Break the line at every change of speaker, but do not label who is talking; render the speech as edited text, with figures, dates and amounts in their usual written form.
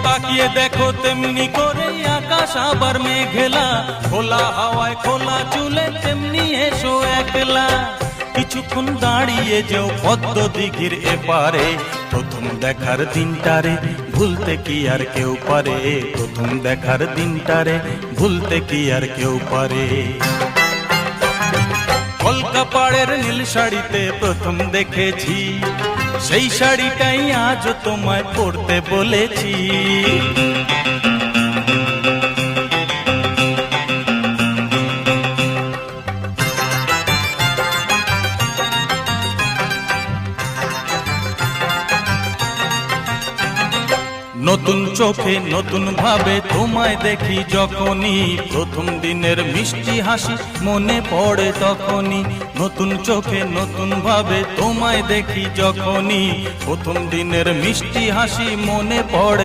তাকিয়ে দেখো তেমনি করে আকাশ আবার মেঘলা, খোলা হাওয়ায় খোলা চুলে তেমনি এসো একলা। কিছুক্ষণ দাঁড়িয়ে যেও পদ্ম দিঘির এপারে, প্রথম দেখার দিনটারে ভুলতে কি আর কেউ পারে, প্রথম দেখার দিনটারে ভুলতে কি আর কেউ পারে। কলকা পাড়ের নীল শাড়িতে প্রথম দেখেছি, সেই শাড়িটাই আজ তোমায় পরতে বলেছি। নতুন চোখে নতুন ভাবে তোমায় দেখি যখনই, প্রথম দিনের মিষ্টি হাসি মনে পড়ে তখনই। নতুন চোখে নতুন ভাবে তোমায় দেখি যখনই, প্রথম দিনের মিষ্টি হাসি মনে পড়ে।